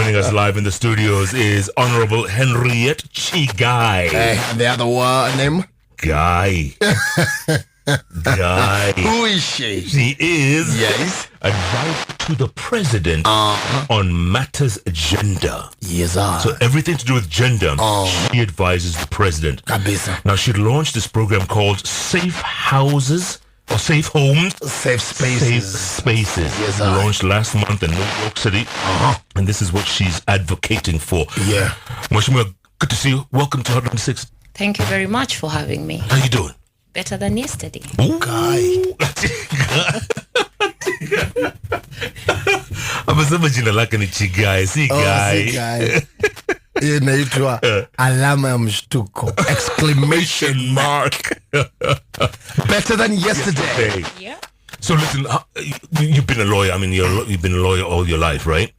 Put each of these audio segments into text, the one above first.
Joining us live in the studios is Honorable Harriette Chiggai. And the other one name? Guy. Guy. Who is she? She is advisor to the president on matters gender. Yes, sir. So everything to do with gender, she advises the president. Kabisa. Now she launched this program called Safe Houses or Safe Homes. Safe Spaces. Safe Spaces. Yes, sir. Launched last month in New York City. And this is what she's advocating for. Yeah. Mheshimiwa, good to see you. Welcome to 106. Thank you very much for having me. How you doing? Better than yesterday. Guy. Amesema jina lake ni Chiggai. Si Guy. Guy. Inaitwa alama ya mshtuko. Exclamation mark. Better than yesterday. Yeah. So listen, you've been a lawyer. I mean, you've been a lawyer all your life, right?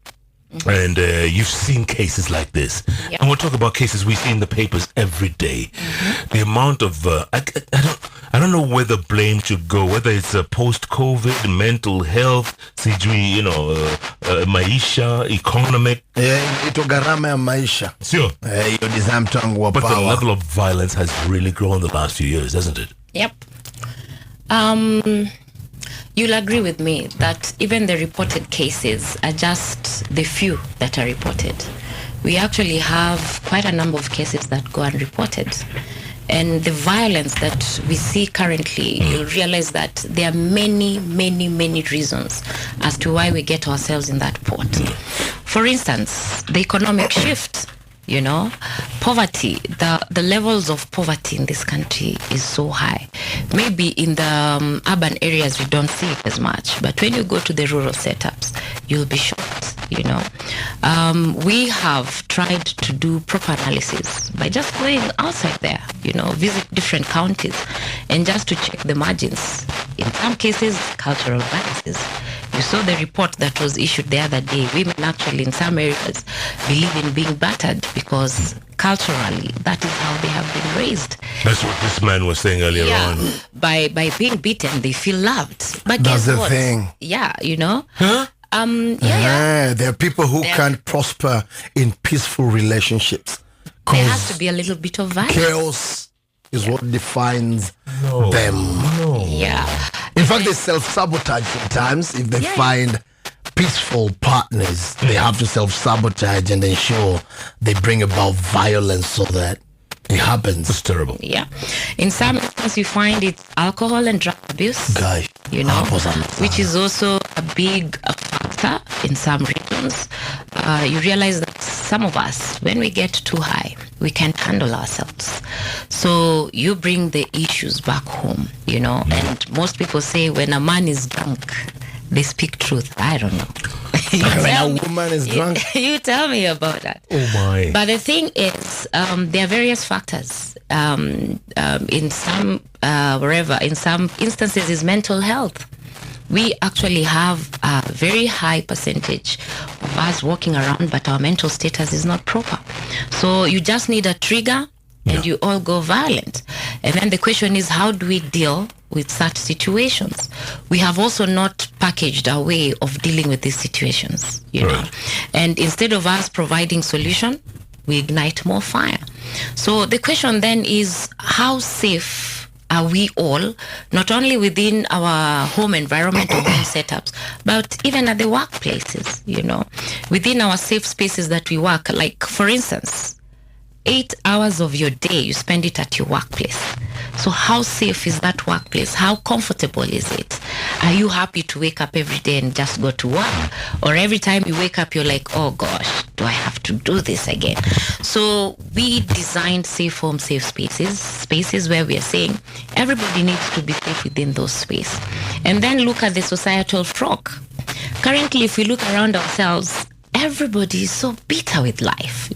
And you've seen cases like this. And we'll talk about cases we see in the papers every day. The amount of I don't know where the blame should go, whether it's post-COVID, mental health, sijui, maisha, economic. Ito gharama ya maisha. Sure. Hiyo design mtangu wa But power. the level of violence has really grown the last few years, hasn't it? Yep. You'll agree with me that even the reported cases are just the few that are reported. We actually have quite a number of cases that go unreported. And the violence that we see currently, you'll realize that there are many, many, many reasons as to why we get ourselves in that pot. For instance, the economic shift. Poverty, the levels of poverty in this country is so high. Maybe in the urban areas we don't see it as much, but when you go to the rural setups, you'll be shocked. We have tried to do proper analysis by just going outside there, visit different counties and just to check the margins. In some cases, cultural biases. You saw the report that was issued the other day. Women actually in some areas believe in being battered because culturally that is how they have been raised. That's what this man was saying earlier on. By being beaten, they feel loved. But that's guess the what? thing. Yeah, Huh? There are people who can't prosper in peaceful relationships. There has to be a little bit of violence. Chaos is what defines them. No. Yeah. In fact, they self-sabotage sometimes. If they find peaceful partners, they have to self-sabotage and ensure they bring about violence so that it happens. It's terrible. Yeah. In some instances, you find it's alcohol and drug abuse. Guy, which is also a big factor in some regions. You realize that some of us, when we get too high, we can't handle ourselves. So you bring the issues back home, and most people say when a man is drunk, they speak truth. I don't know. When a woman is drunk? You tell me about that. Oh my. But the thing is, there are various factors. In some instances is mental health. We actually have a very high percentage of us walking around, but our mental status is not proper. So you just need a trigger and you all go violent. And then the question is, how do we deal with such situations? We have also not packaged a way of dealing with these situations, know. And instead of us providing solution, we ignite more fire. So the question then is, how safe are we all, not only within our home environment or home setups, but even at the workplaces, within our safe spaces that we work. Like, for instance, 8 hours of your day, you spend it at your workplace. So how safe is that workplace? How comfortable is it? Are you happy to wake up every day and just go to work? Or every time you wake up, you're like, oh gosh, do I have to do this again? So we designed safe home, safe spaces where we are saying everybody needs to be safe within those spaces. And then look at the societal frog. Currently, if we look around ourselves, everybody is so bitter with life,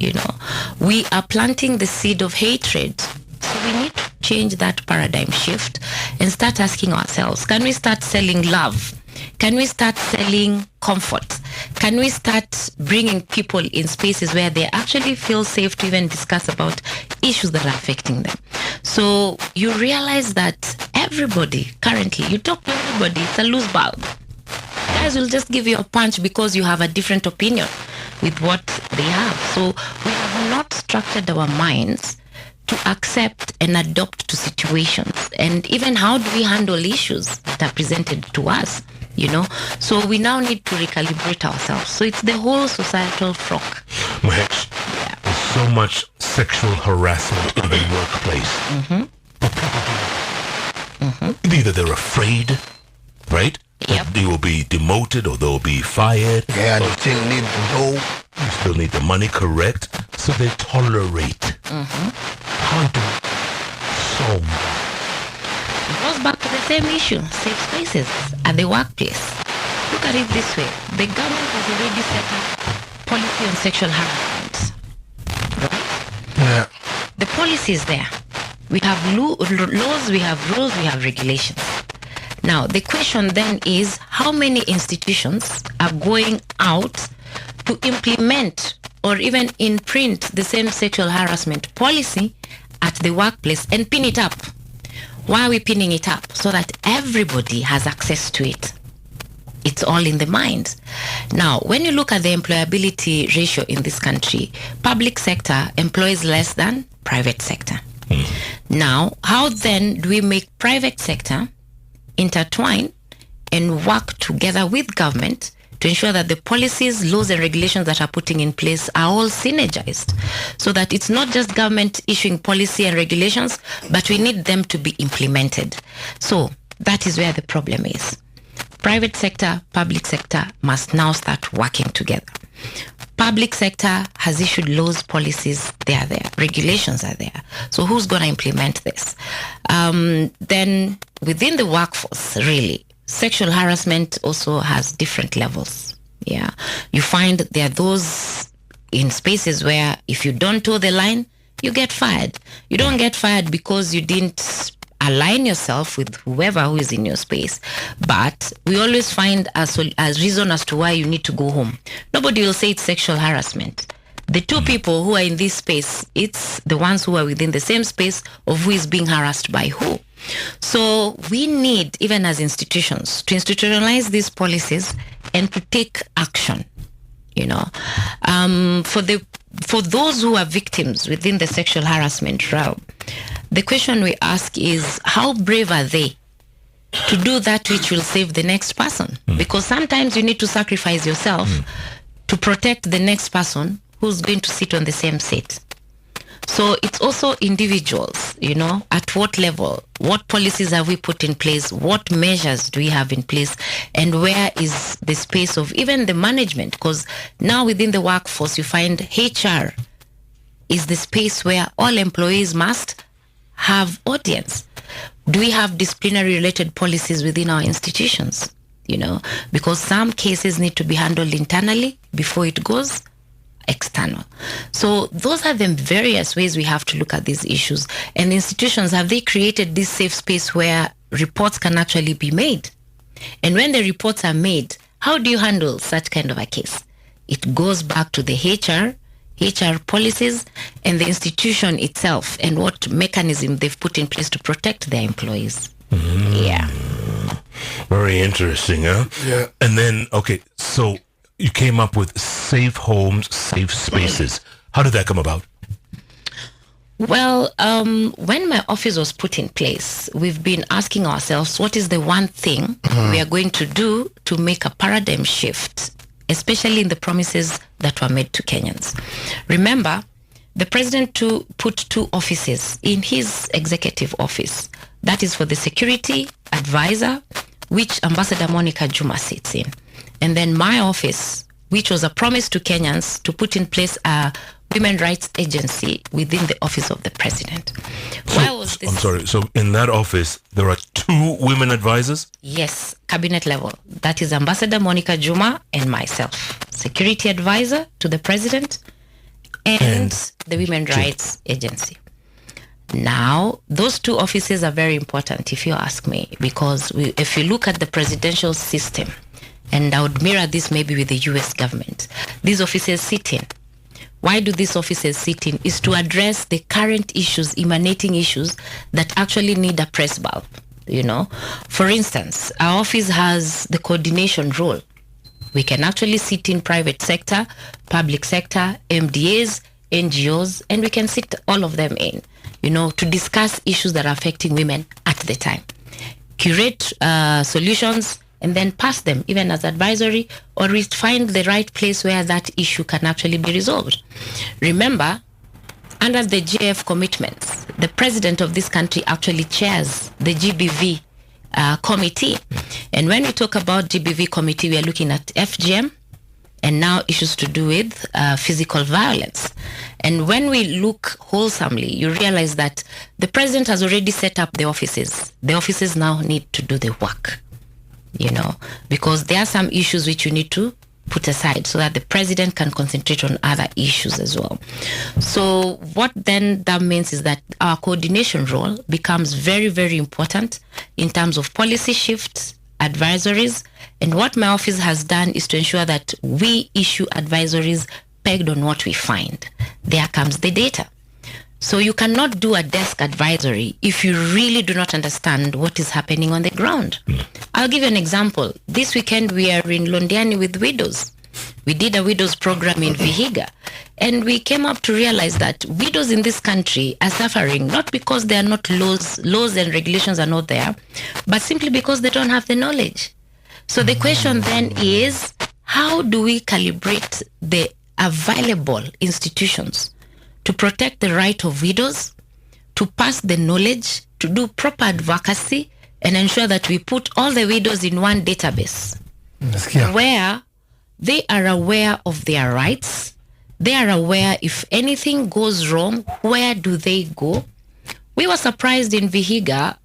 We are planting the seed of hatred. So we need to change that paradigm shift and start asking ourselves, can we start selling love? Can we start selling comfort? Can we start bringing people in spaces where they actually feel safe to even discuss about issues that are affecting them? So you realize that everybody, currently, you talk to everybody, it's a loose ball. Guys will just give you a punch because you have a different opinion. with what they have. So we have not structured our minds to accept and adopt to situations. And even how do we handle issues that are presented to us, So we now need to recalibrate ourselves. So it's the whole societal frock. Mahesh, there's so much sexual harassment in the workplace. Either they're afraid, right? Yep. They will be demoted or they'll be fired. Yeah, they still need the dough. You still need the money, correct? So they tolerate. How do we solve that? It goes back to the same issue, safe spaces at the workplace. Look at it this way. The government has already set up policy on sexual harassment. Right? Yeah. The policy is there. We have laws, we have rules, we have regulations. Now, the question then is, how many institutions are going out to implement or even imprint the same sexual harassment policy at the workplace and pin it up? Why are we pinning it up? So that everybody has access to it. It's all in the mind. Now, when you look at the employability ratio in this country, public sector employs less than private sector. Now, how then do we make private sector intertwine and work together with government to ensure that the policies, laws and regulations that are putting in place are all synergized, so that it's not just government issuing policy and regulations, but we need them to be implemented. So that is where the problem is. Private sector, public sector must now start working together. Public sector has issued laws, policies, they are there. Regulations are there. So who's going to implement this? Then within the workforce, really, sexual harassment also has different levels. Yeah. You find there are those in spaces where if you don't toe the line, you get fired. You don't get fired because you didn't align yourself with whoever who is in your space. But we always find a reason as to why you need to go home. Nobody will say it's sexual harassment. The two people who are in this space, it's the ones who are within the same space of who is being harassed by who. So we need, even as institutions, to institutionalize these policies and to take action. For those who are victims within the sexual harassment realm, the question we ask is, how brave are they to do that which will save the next person? Because sometimes you need to sacrifice yourself to protect the next person who's going to sit on the same seat. So it's also individuals, at what level, what policies have we put in place, what measures do we have in place, and where is the space of even the management? Because now within the workforce, you find HR is the space where all employees must have audience. Do we have disciplinary related policies within our institutions? Because some cases need to be handled internally before it goes external. So those are the various ways we have to look at these issues. And institutions, have they created this safe space where reports can actually be made? And when the reports are made, how do you handle such kind of a case? It goes back to the HR policies and the institution itself and what mechanism they've put in place to protect their employees. Yeah. Very interesting, huh? Yeah. And then, okay, so you came up with safe homes, safe spaces. How did that come about? Well, when my office was put in place, we've been asking ourselves, what is the one thing we are going to do to make a paradigm shift, especially in the promises that were made to Kenyans? Remember, the president put two offices in his executive office. That is for the security advisor, which Ambassador Monica Juma sits in. And then my office, which was a promise to Kenyans to put in place a women rights agency within the office of the president. Why was this? I'm sorry. So in that office, there are two women advisors? Yes, cabinet level. That is Ambassador Monica Juma and myself, security advisor to the president and the women rights agency. Now, those two offices are very important, if you ask me, because if you look at the presidential system, and I would mirror this maybe with the US government, these offices sit in. Why do these offices sit in? Is to address the current issues, emanating issues that actually need a press bulb. For instance, our office has the coordination role We can actually sit in private sector, public sector, MDAs, NGOs, and we can sit all of them in, to discuss issues that are affecting women at the time. Curate solutions and then pass them even as advisory, or we find the right place where that issue can actually be resolved. Remember, under the GF commitments, the president of this country actually chairs the GBV committee. And when we talk about GBV committee, we are looking at FGM and now issues to do with physical violence. And when we look wholesomely, you realize that the president has already set up the offices. The offices now need to do the work, because there are some issues which you need to put aside so that the president can concentrate on other issues as well. So what then that means is that our coordination role becomes very, very important in terms of policy shifts, advisories, and what my office has done is to ensure that we issue advisories pegged on what we find. There comes the data. So you cannot do a desk advisory if you really do not understand what is happening on the ground. I'll give you an example. This weekend we are in Londiani with widows. We did a widows program in Vihiga, and we came up to realize that widows in this country are suffering not because there are not laws and regulations are not there, but simply because they don't have the knowledge. So the question then is, how do we calibrate the available institutions to protect the right of widows, to pass the knowledge, to do proper advocacy, and ensure that we put all the widows in one database where they are aware of their rights, they are aware if anything goes wrong, where do they go? We were surprised in Vihiga,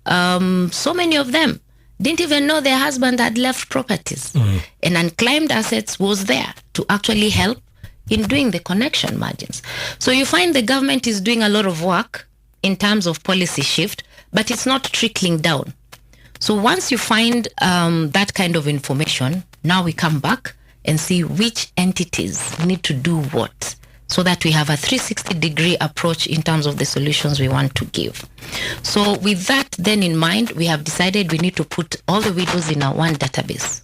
so many of them didn't even know their husband had left properties. And unclaimed assets was there to actually help in doing the connection margins. So you find the government is doing a lot of work in terms of policy shift, but it's not trickling down. So once you find that kind of information, now we come back and see which entities need to do what, so that we have a 360-degree approach in terms of the solutions we want to give. So with that then in mind, we have decided we need to put all the widows in our one database,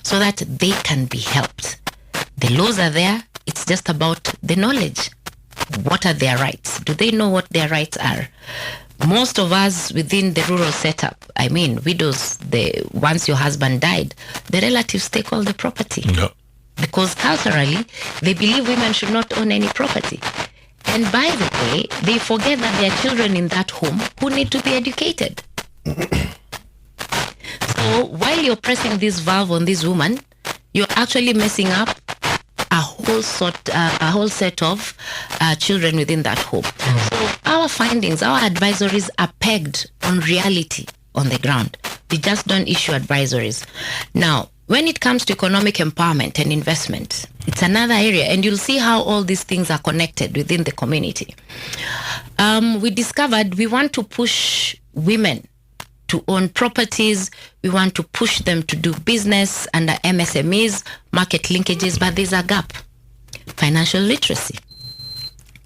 so that they can be helped. The laws are there. It's just about the knowledge. What are their rights? Do they know what their rights are? Most of us within the rural setup, widows, once your husband died, the relatives take all the property. No. Because culturally, they believe women should not own any property. And by the way, they forget that there are children in that home who need to be educated. So while you're pressing this valve on this woman, you're actually messing up a whole set of children within that home. So our findings, our advisories are pegged on reality on the ground. We just don't issue advisories. Now, when it comes to economic empowerment and investment, it's another area, and you'll see how all these things are connected within the community. We discovered we want to push women to own properties. We want to push them to do business under MSMEs, market linkages, but there's a gap. Financial literacy.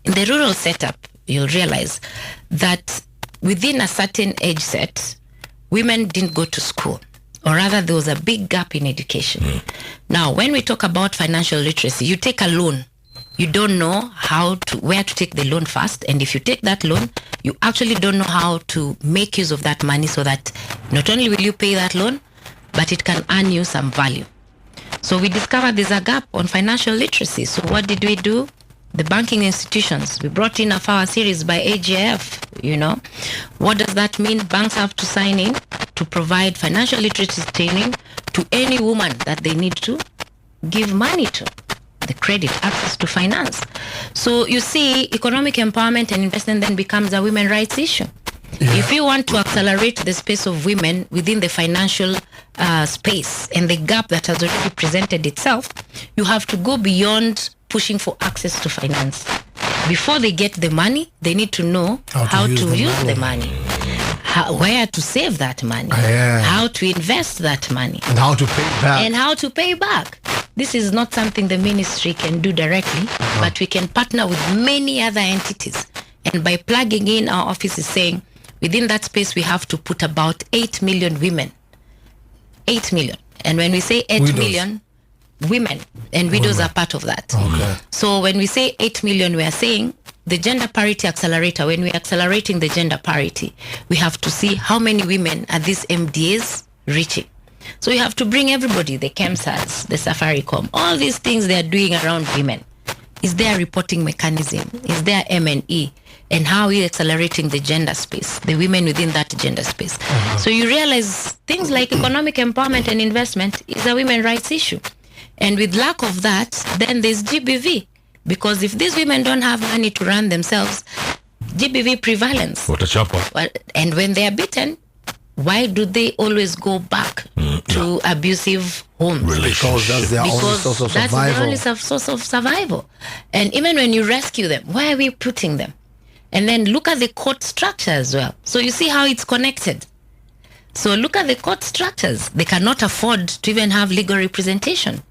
In the rural setup, you'll realize that within a certain age set, women didn't go to school, or rather there was a big gap in education. Now, when we talk about financial literacy, you take a loan. You don't know where to take the loan first, and if you take that loan, you actually don't know how to make use of that money so that not only will you pay that loan, but it can earn you some value. So we discovered there's a gap on financial literacy. So what did we do? The banking institutions, we brought in a FAWA series by AGF, What does that mean? Banks have to sign in to provide financial literacy training to any woman that they need to give money to. The credit, access to finance. So you see, economic empowerment and investment then becomes a women's rights issue. Yeah. If you want to accelerate the space of women within the financial space and the gap that has already presented itself, you have to go beyond pushing for access to finance. Before they get the money, they need to know how to use the money. Where to save that money, how to invest that money, and how to pay back. This is not something the ministry can do directly, but we can partner with many other entities. And by plugging in, our office is saying, within that space, we have to put about 8 million women. 8 million. And when we say 8 million, women, and widows are part of that. Okay. So when we say 8 million, we are saying the gender parity accelerator. When we're accelerating the gender parity, we have to see how many women are these MDAs reaching. So you have to bring everybody, the KEMSAs, the Safaricom, all these things they are doing around women. Is there a reporting mechanism? Is there M&E? And how are we accelerating the gender space, the women within that gender space? So you realize things like economic empowerment and investment is a women rights issue. And with lack of that, then there's GBV. Because if these women don't have money to run themselves, GBV prevalence. What a chopper. Well, and when they are beaten, why do they always go back to abusive homes? Because that's their only source of That's survival. the only source of survival. And even when you rescue them, where are we putting them? And then look at the court structure as well. So you see how it's connected. So look at the court structures. They cannot afford to even have legal representation.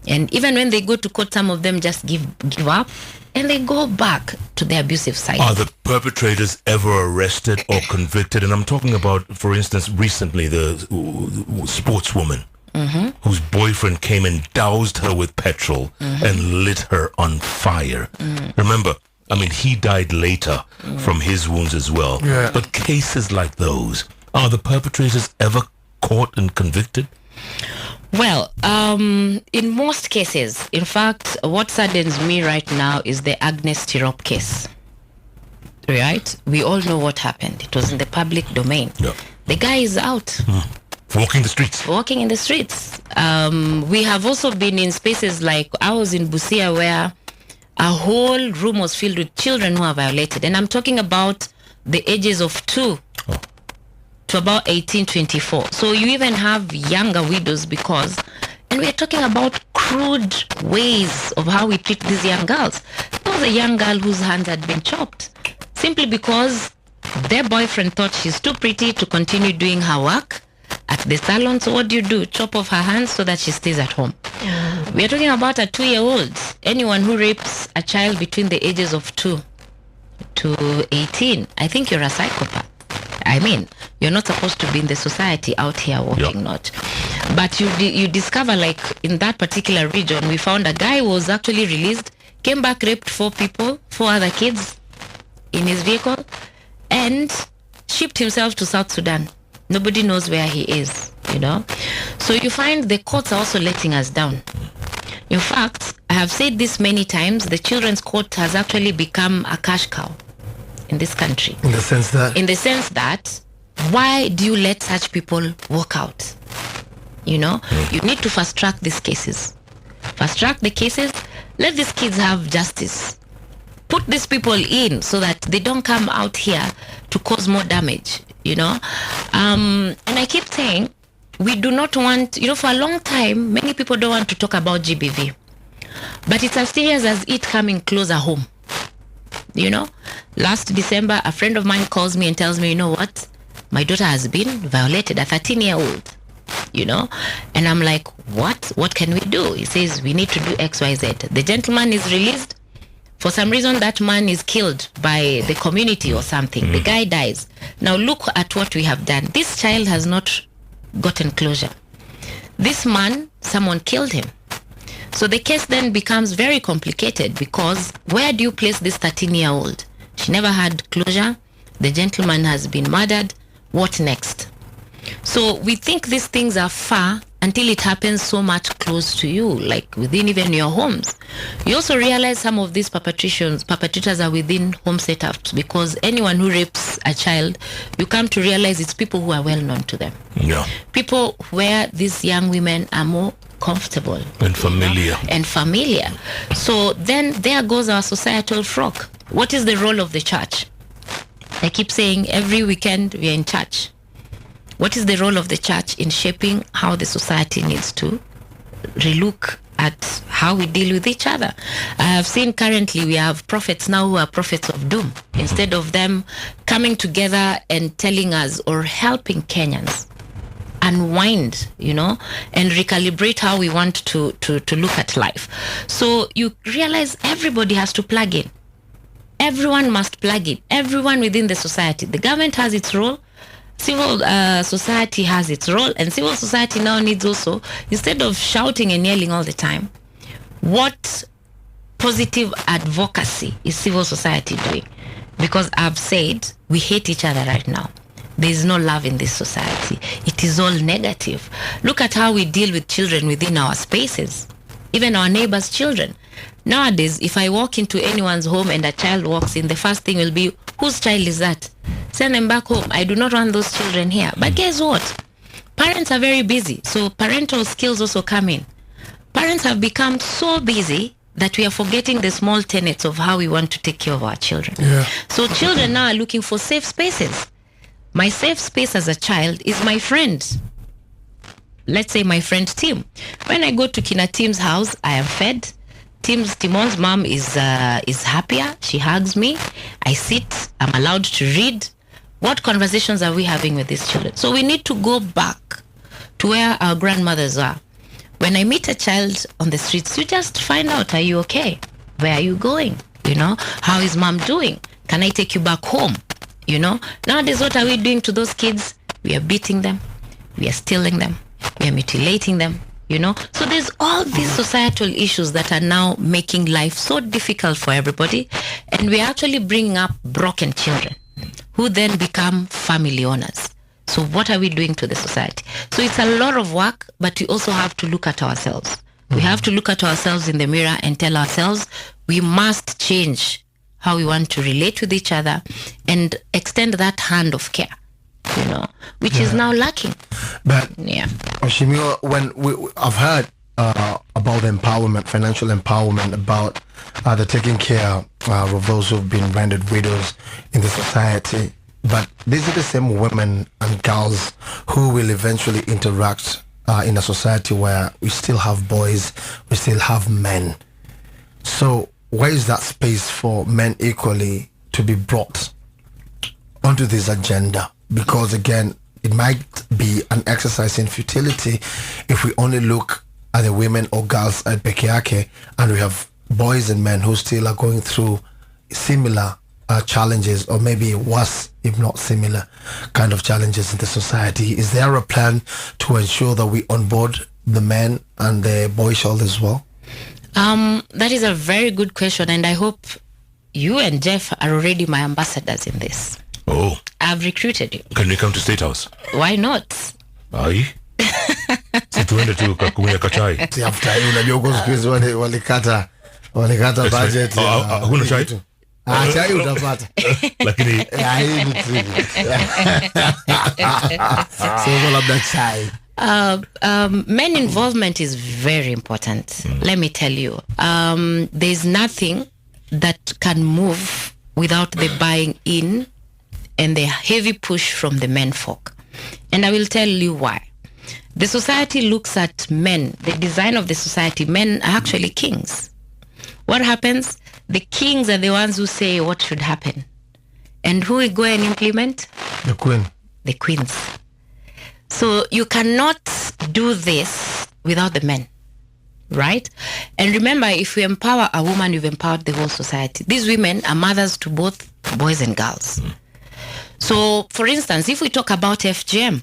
And even when they go to court, some of them just give up and they go back to the abusive side. Are the perpetrators ever arrested or convicted? And I'm talking about, for instance, recently the sportswoman whose boyfriend came and doused her with petrol and lit her on fire. Remember, I mean, he died later from his wounds as well. Yeah. But cases like those, are the perpetrators ever caught and convicted? Well, in most cases, in fact, what saddens me right now is the Agnes Tirop case. Right? We all know what happened. It was in the public domain. Yeah. The guy is out. Walking the streets. Walking in the streets. We have also been in spaces like, I was in Busia where a whole room was filled with children who are violated. And I'm talking about the ages of 2 to about 18, 24. So you even have younger widows because, and we're talking about crude ways of how we treat these young girls. There was a young girl whose hands had been chopped simply because their boyfriend thought she's too pretty to continue doing her work at the salon. So what do? Chop off her hands so that she stays at home. We're talking about a 2-year-old. Anyone who rapes a child between the ages of 2 to 18, I think you're a psychopath. I mean, you're not supposed to be in the society out here walking, not. But you discover, like, in that particular region, we found a guy who was actually released, came back, raped 4 people, 4 other kids in his vehicle, and shipped himself to South Sudan. Nobody knows where he is, you know. So you find the courts are also letting us down. In fact, I have said this many times, the children's court has actually become a cash cow in this country. In the sense that, Why do you let such people walk out? You know, you need to fast track these cases. Fast track the cases. Let these kids have justice. Put these people in so that they don't come out here to cause more damage, you know. And I keep saying, we do not want, you know, for a long time, many people don't want to talk about GBV. But it's as serious as it coming closer home. You know, last December, a friend of mine calls me and tells me, you know what? My daughter has been violated, a 13-year-old, you know? And I'm like, what? What can we do? He says, we need to do X, Y, Z. The gentleman is released. For some reason, that man is killed by the community or something. The guy dies. Now look at what we have done. This child has not gotten closure. This man, someone killed him. So the case then becomes very complicated because where do you place this 13-year-old? She never had closure. The gentleman has been murdered. What next? So we think these things are far until it happens so much close to you, like within even your homes. You also realize some of these perpetrators are within home setups because anyone who rapes a child, you come to realize it's people who are well known to them. Yeah. People where these young women are more comfortable and familiar. And familiar. So then there goes our societal frock. What is the role of the church? I keep saying every weekend we are in church. What is the role of the church in shaping how the society needs to relook at how we deal with each other? I have seen currently we have prophets now who are prophets of doom. Instead of them coming together and telling us or helping Kenyans unwind, you know, and recalibrate how we want to look at life. So you realize everybody has to plug in. Everyone must plug in. Everyone within the society. The government has its role. Civil society has its role, and civil society now needs also, instead of shouting and yelling all the time, what positive advocacy is civil society doing? Because I've said we hate each other right now. There is no love in this society. It is all negative. Look at how we deal with children within our spaces, even our neighbors' children. Nowadays, if I walk into anyone's home and a child walks in, the first thing will be, whose child is that? Send them back home. I do not want those children here. But guess what? Parents are very busy, so parental skills also come in. Parents have become so busy that we are forgetting the small tenets of how we want to take care of our children. Yeah. So children now are looking for safe spaces. My safe space as a child is my friend. Let's say my friend Tim. When I go to Kina Tim's house, I am fed. Timon's mom is happier. She hugs me. I sit. I'm allowed to read. What conversations are we having with these children? So we need to go back to where our grandmothers are. When I meet a child on the streets, you just find out, are you okay? Where are you going? You know, how is mom doing? Can I take you back home? You know, nowadays, what are we doing to those kids? We are beating them. We are stealing them. We are mutilating them. You know, so there's all these societal issues that are now making life so difficult for everybody. And we're actually bringing up broken children who then become family owners. So what are we doing to the society? So it's a lot of work, but we also have to look at ourselves. We have to look at ourselves in the mirror and tell ourselves we must change how we want to relate with each other and extend that hand of care, you know, which is now lacking. But yeah, Oshimio, I've heard about empowerment, financial empowerment, about the taking care of those who've been rendered widows in the society. But these are the same women and girls who will eventually interact in a society where we still have boys, we still have men. So where is that space for men equally to be brought onto this agenda? Because again, it might be an exercise in futility if we only look at the women or girls at Bekeake and we have boys and men who still are going through similar challenges, or maybe worse, if not similar, kind of challenges in the society. Is there a plan to ensure that we onboard the men and the boy child as well? That is a very good question, and I hope you and Jeff are already my ambassadors in this. Oh. I've recruited you. Can you come to State House? Why not? Aye. Si tuende tu kakunya kachai. Si after hiyo unajua kwa siku hizi walikata budget. Hakuna chai? Chai utapata. Lakini hii ni tricky. So labda chai. Men involvement is very important. Let me tell you. There's nothing that can move without the buying in and the heavy push from the men folk. And I will tell you why. The society looks at men, the design of the society, men are actually kings. What happens? The kings are the ones who say what should happen. And who will go and implement? The queen. The queens. So you cannot do this without the men, right? And remember, if you empower a woman, you've empowered the whole society. These women are mothers to both boys and girls. So, for instance, if we talk about FGM,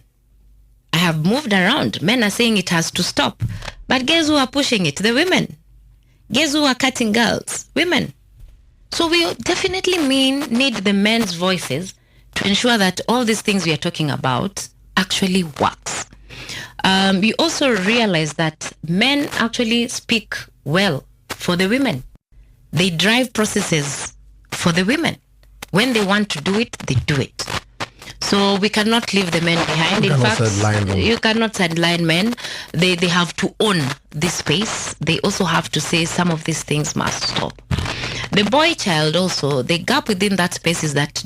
I have moved around. Men are saying it has to stop. But guess who are pushing it? The women. Guess who are cutting girls? Women. So we definitely need the men's voices to ensure that all these things we are talking about actually works. We also realize that men actually speak well for the women. They drive processes for the women. When they want to do it, they do it. So we cannot leave the men behind. In fact, you cannot sideline men. They have to own this space. They also have to say some of these things must stop. The boy child also, the gap within that space is that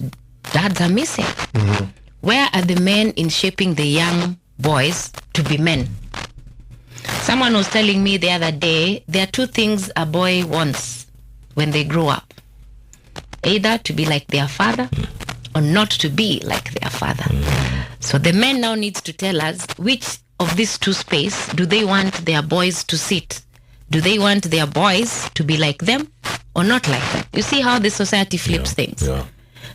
dads are missing. Mm-hmm. Where are the men in shaping the young boys to be men? Someone was telling me the other day, there are two things a boy wants when they grow up. Either to be like their father or not to be like their father. So the men now needs to tell us which of these two spaces do they want their boys to sit? Do they want their boys to be like them or not like them? You see how the society flips things. Yeah.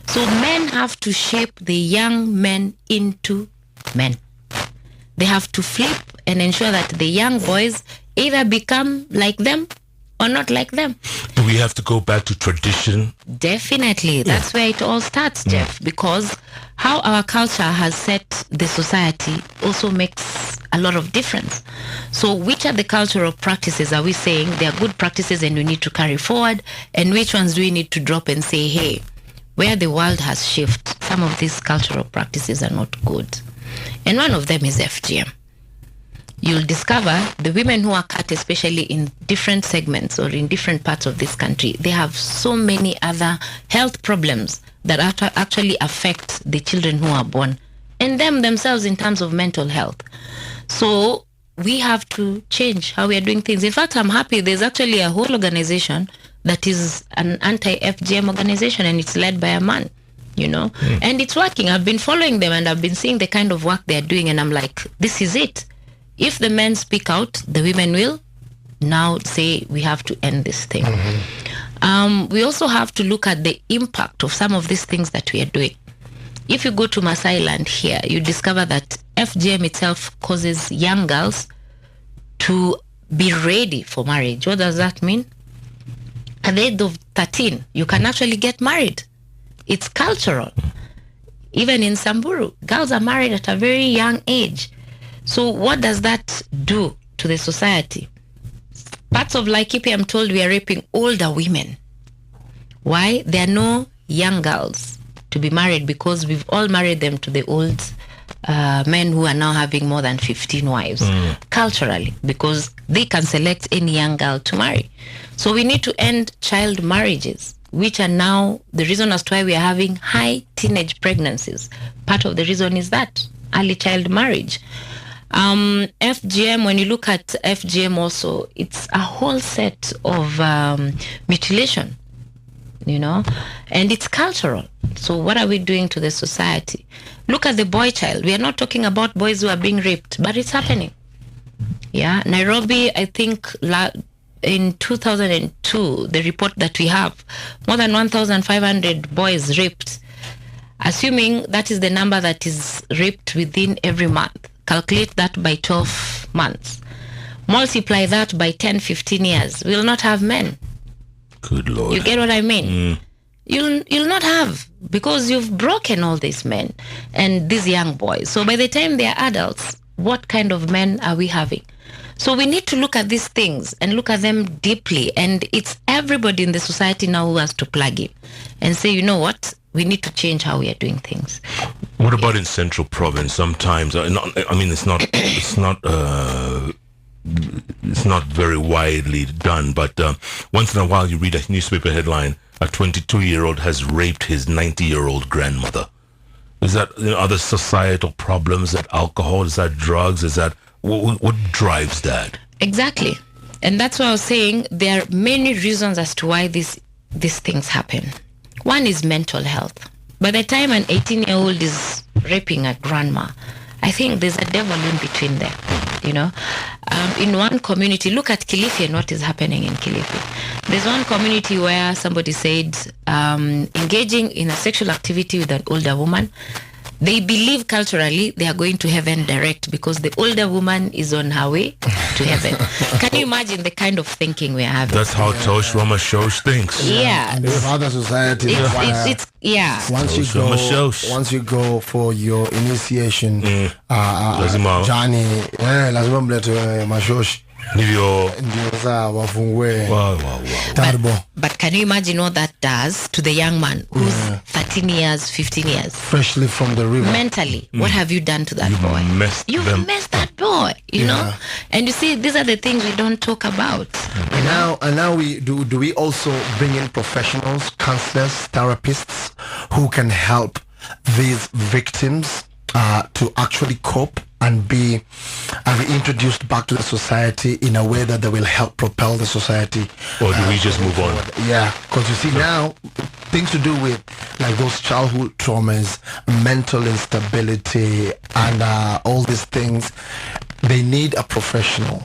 So men have to shape the young men into men. They have to flip and ensure that the young boys either become like them or not like them. Do we have to go back to tradition? Definitely. That's where it all starts, Jeff, because how our culture has set the society also makes a lot of difference. So which are the cultural practices are we saying they are good practices and we need to carry forward, and which ones do we need to drop and say, hey, where the world has shifted, some of these cultural practices are not good. And one of them is FGM. You'll discover the women who are cut, especially in different segments or in different parts of this country, they have so many other health problems that actually affect the children who are born and them themselves in terms of mental health. So we have to change how we are doing things. In fact, I'm happy there's actually a whole organization that is an anti-FGM organization, and it's led by a man, and it's working. I've been following them and I've been seeing the kind of work they're doing, and I'm like, this is it. If the men speak out, the women will now say we have to end this thing. We also have to look at the impact of some of these things that we are doing. If you go to Maasai land here, you discover that FGM itself causes young girls to be ready for marriage. What does that mean? At the age of 13, you can actually get married. It's cultural. Even in Samburu, girls are married at a very young age. So what does that do to the society? Parts of Laikipia, I'm told we are raping older women. Why? There are no young girls to be married because we've all married them to the old men who are now having more than 15 wives, culturally, because they can select any young girl to marry. So we need to end child marriages, which are now the reason as to why we are having high teenage pregnancies. Part of the reason is that early child marriage. FGM, when you look at FGM also, it's a whole set of mutilation, and it's cultural. So what are we doing to the society? Look at the boy child. We are not talking about boys who are being raped, but it's happening. Yeah, Nairobi, I think in 2002, the report that we have, more than 1,500 boys raped. Assuming that is the number that is raped within every month. Calculate that by 12 months. Multiply that by 10, 15 years. We'll not have men. Good Lord. You get what I mean? You'll not have, because you've broken all these men and these young boys. So by the time they are adults, what kind of men are we having? So we need to look at these things and look at them deeply. And it's everybody in the society now who has to plug in and say, you know what? We need to change how we are doing things. What about in Central Province? Sometimes, it's not very widely done, but once in a while you read a newspaper headline: a 22-year-old has raped his 90-year-old grandmother. Is that other societal problems? Is that alcohol? Is that drugs? Is that what drives that? Exactly, and that's why I was saying there are many reasons as to why these things happen. One is mental health. By the time an 18-year-old is raping a grandma, I think there's a devil in between there, in one community, look at Kilifi and what is happening in Kilifi. There's one community where somebody said engaging in a sexual activity with an older woman, they believe culturally they are going to heaven direct because the older woman is on her way to heaven. Can you imagine the kind of thinking we are having? That's how Tosh Rama Shosh thinks. Yeah. And there's other societies. Once you go for your initiation journey, lazima mlete mashosh. But can you imagine what that does to the young man who's 13 years, 15 years? Freshly from the river. Mentally, what have you done to that boy? You've messed that boy, you know? And you see, these are the things we don't talk about. And now we do we also bring in professionals, counselors, therapists who can help these victims to actually cope and be reintroduced back to the society in a way that they will help propel the society. Or do we just move on? Yeah, because you see now, things to do with like those childhood traumas, mental instability, and all these things, they need a professional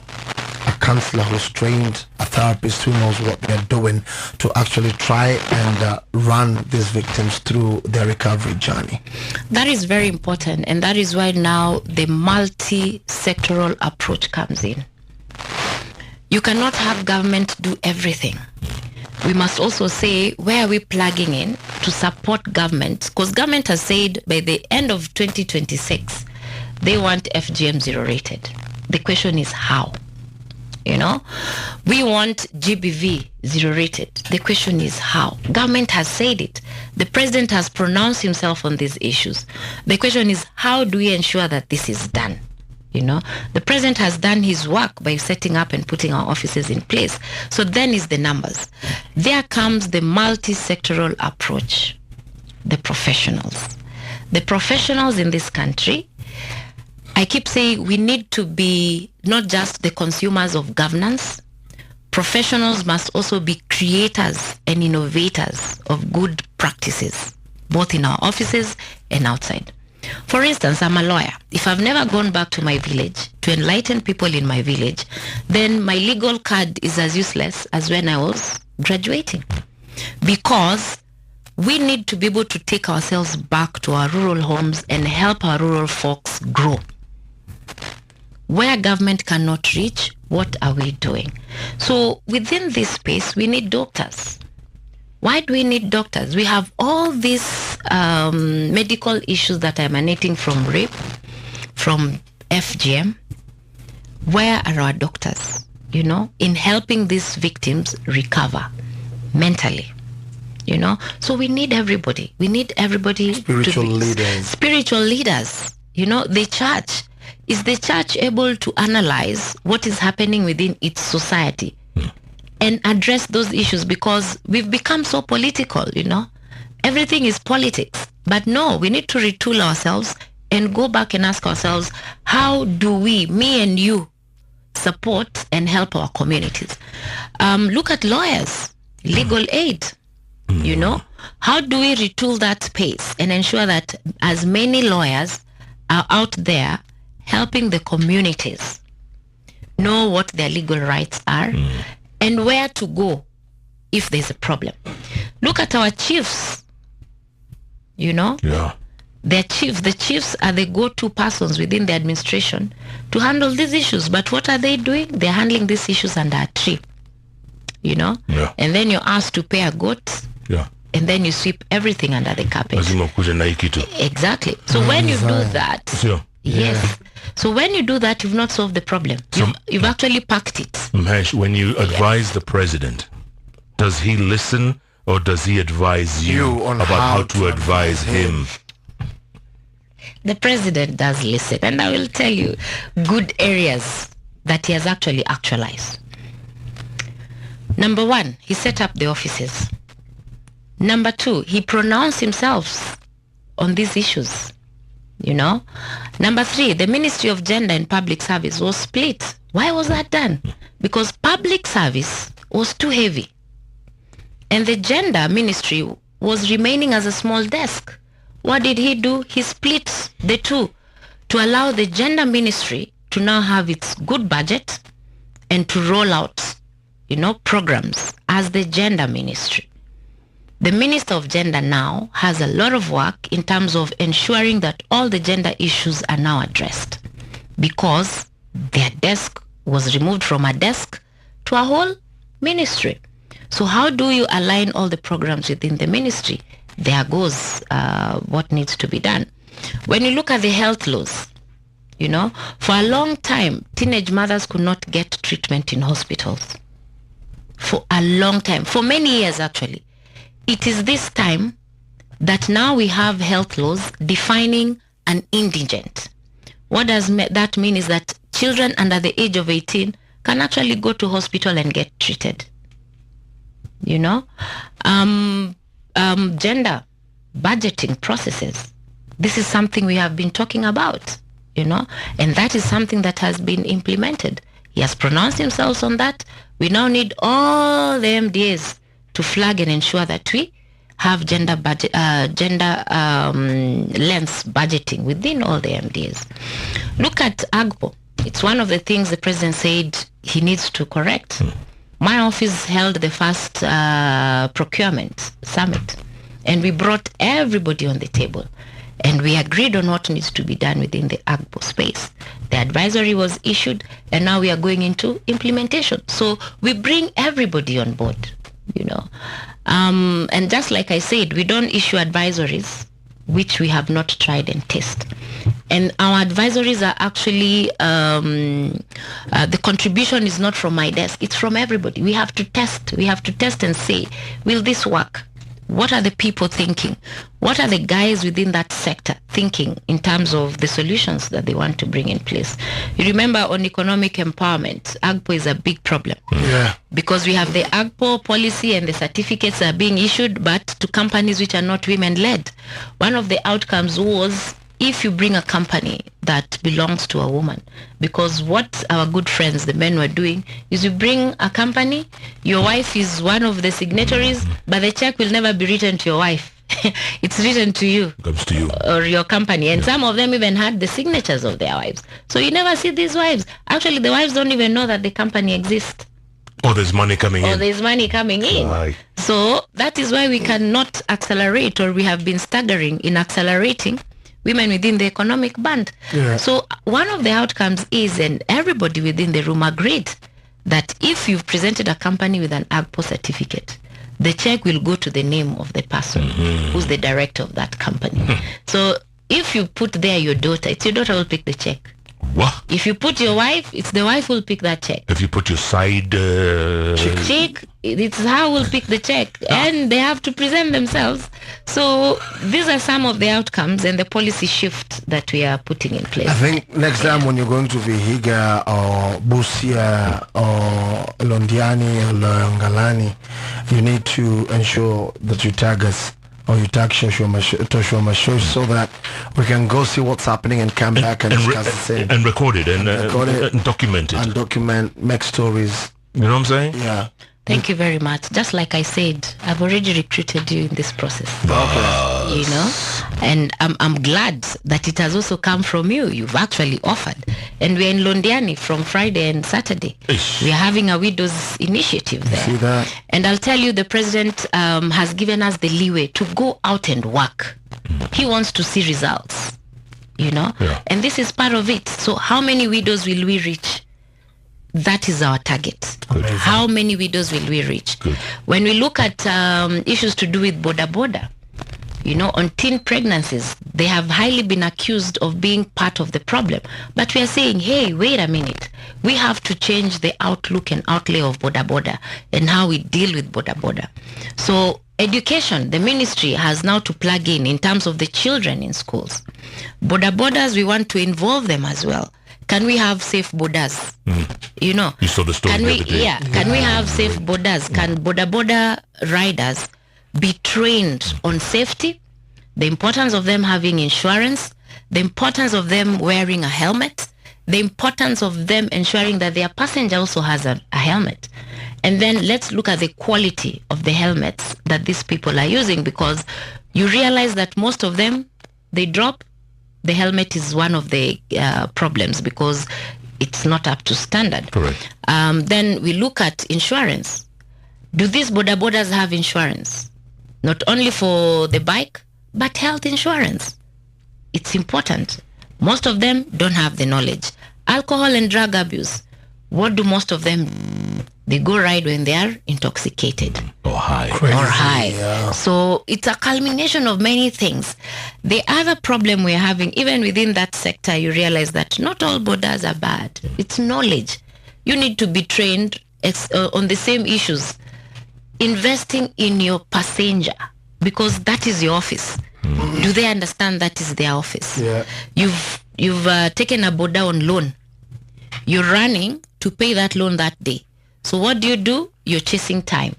a counselor who's trained, a therapist who knows what they're doing to actually try and run these victims through their recovery journey. That is very important, and that is why now the multi-sectoral approach comes in. You cannot have government do everything. We must also say, where are we plugging in to support government? Because government has said by the end of 2026, they want FGM zero rated. The question is how? You know, we want GBV zero rated. The question is how? Government has said it. The president has pronounced himself on these issues. The question is, how do we ensure that this is done? You know, the president has done his work by setting up and putting our offices in place. So then is the numbers. There comes the multi-sectoral approach. The professionals. The professionals in this country, I keep saying we need to be not just the consumers of governance. Professionals must also be creators and innovators of good practices, both in our offices and outside. For instance, I'm a lawyer. If I've never gone back to my village to enlighten people in my village, then my legal card is as useless as when I was graduating. Because we need to be able to take ourselves back to our rural homes and help our rural folks grow. Where government cannot reach, what are we doing? So within this space, we need doctors. Why do we need doctors? We have all these medical issues that are emanating from rape, from FGM. Where are our doctors, you know, in helping these victims recover mentally? You know, so we need everybody. We need everybody. Spiritual leaders. Spiritual leaders. You know, the church. Is the church able to analyze what is happening within its society and address those issues? Because we've become so political, you know. Everything is politics. But no, we need to retool ourselves and go back and ask ourselves, how do we, me and you, support and help our communities? Look at lawyers, legal aid, you know. How do we retool that space and ensure that as many lawyers are out there helping the communities know what their legal rights are and where to go if there's a problem? Look at our chiefs, you know. Yeah. The chiefs are the go-to persons within the administration to handle these issues. But what are they doing? They're handling these issues under a tree, you know. Yeah. And then you're asked to pay a goat. Yeah. And then you sweep everything under the carpet. Exactly. So when you do that, Sure. yes. Yeah. So when you do that, you've not solved the problem. You've actually packed it. Mahesh, when you advise the president, does he listen or does he advise you on about how to advise him? The president does listen, and I will tell you good areas that he has actually actualized. Number one, he set up the offices. Number two, he pronounced himself on these issues, you know. Number three, the Ministry of Gender and Public Service was split. Why was that done? Because public service was too heavy. And the gender ministry was remaining as a small desk. What did he do? He split the two to allow the gender ministry to now have its good budget and to roll out, you know, programs as the gender ministry. The Minister of Gender now has a lot of work in terms of ensuring that all the gender issues are now addressed, because their desk was removed from a desk to a whole ministry. So how do you align all the programs within the ministry? There goes what needs to be done. When you look at the health laws, you know, for a long time, teenage mothers could not get treatment in hospitals. For a long time, for many years actually. It is this time that now we have health laws defining an indigent. What does that mean is that children under the age of 18 can actually go to hospital and get treated. You know, gender budgeting processes. This is something we have been talking about, you know, and that is something that has been implemented. He has pronounced himself on that. We now need all the MDAs to flag and ensure that we have gender lens budgeting within all the MDAs. Look at AGPO, It's one of the things the president said he needs to correct. My office held the first procurement summit, and we brought everybody on the table, and we agreed on what needs to be done within the AGPO space. The advisory was issued, and now we are going into implementation. So we bring everybody on board, you know. And just like I said, we don't issue advisories which we have not tried and tested. And our advisories are actually, the contribution is not from my desk, it's from everybody. We have to test. We have to test and say, will this work? What are the people thinking? What are the guys within that sector thinking in terms of the solutions that they want to bring in place? You remember on economic empowerment, AGPO is a big problem. Yeah. Because we have the AGPO policy and the certificates are being issued, but to companies which are not women-led. One of the outcomes was if you bring a company that belongs to a woman, because what our good friends, the men, were doing is you bring a company, your wife is one of the signatories, but the check will never be written to your wife. It's written to you. Comes to you. Or your company. And some of them even had the signatures of their wives. So you never see these wives. Actually, the wives don't even know that the company exists. Or there's money coming in. Or there's money coming in. Right. So that is why we cannot accelerate, or we have been staggering in accelerating women within the economic band. Yeah. So one of the outcomes is, and everybody within the room agreed, that if you've presented a company with an AGPO certificate, the check will go to the name of the person who's the director of that company. So if you put there your daughter, it's your daughter who will pick the check. What? If you put your wife, it's the wife who will pick that check. If you put your side... Check, it's her who will pick the check. And they have to present themselves. So these are some of the outcomes and the policy shift that we are putting in place. I think next time when you're going to Vihiga or Busia or Londiani or Ngalani, you need to ensure that you tag us, or you tag Toshua Show, so that we can go see what's happening and come back and discuss the same. And record it and document it. And document, make stories. You know what I'm saying? Yeah. Thank you very much. Just like I said, I've already recruited you in this process. Okay. You know, and I'm glad that it has also come from you. You've actually offered. And we're in Londiani from Friday and Saturday. Ish. We are having a widows initiative there. See that? And I'll tell you, the president has given us the leeway to go out and work. He wants to see results, you know, and this is part of it. So how many widows will we reach? That is our target. Good. How many widows will we reach? Good. When we look at issues to do with border, you know, on teen pregnancies, they have highly been accused of being part of the problem. But we are saying, hey, wait a minute. We have to change the outlook and outlay of border and how we deal with border. So education, the ministry has now to plug in terms of the children in schools. Borders, we want to involve them as well. Can we have safe borders? You know, you saw the story can the we? other day. Can we have safe borders? Can border riders be trained on safety, the importance of them having insurance, the importance of them wearing a helmet, the importance of them ensuring that their passenger also has a helmet? And then let's look at the quality of the helmets that these people are using, because you realize that most of them, they drop. The helmet is one of the problems because it's not up to standard. Correct. Then we look at insurance. Do these borders have insurance? Not only for the bike, but health insurance. It's important. Most of them don't have the knowledge. Alcohol and drug abuse. What do most of them do? They go ride when they are intoxicated. Or high. Crazy, Or high. yeah. So it's a culmination of many things. The other problem we're having, even within that sector, you realize that not all borders are bad. It's knowledge. You need to be trained on the same issues. Investing in your passenger, because that is your office. Do they understand that is their office? Yeah. You've taken a border on loan. You're running to pay that loan that day. So what do? You're chasing time.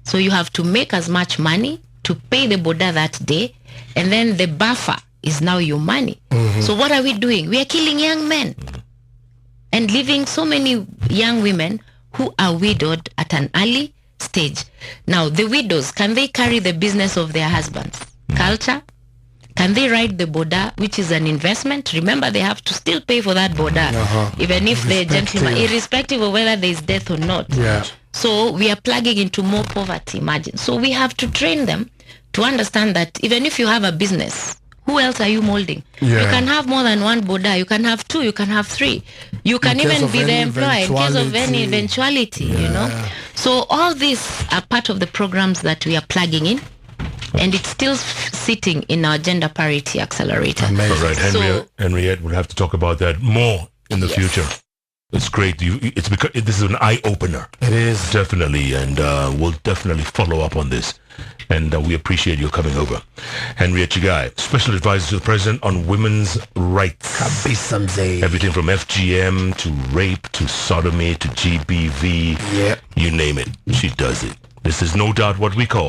So you have to make as much money to pay the border that day, and then the buffer is now your money. So what are we doing? We are killing young men and leaving so many young women who are widowed at an early stage. Now, the widows, can they carry the business of their husbands? Culture? Can they ride the boda, which is an investment? Remember, they have to still pay for that boda, even if the gentleman, irrespective of whether there is death or not. Yeah. So we are plugging into more poverty margin. So we have to train them to understand that even if you have a business, who else are you molding? Yeah. You can have more than one boda, you can have two, you can have three. You can even be the employer in case of any eventuality, you know. So all these are part of the programs that we are plugging in. And it's still sitting in our gender parity accelerator. Amazing. All right, Henriette, we'll have to talk about that more in the future. It's great. It's because this is an eye-opener. It is. Definitely, and we'll definitely follow up on this. And we appreciate you coming over. Harriette Chiggai, Special Advisor to the President on Women's Rights. Everything from FGM to rape to sodomy to GBV. Yeah. You name it. She does it. This is no doubt what we call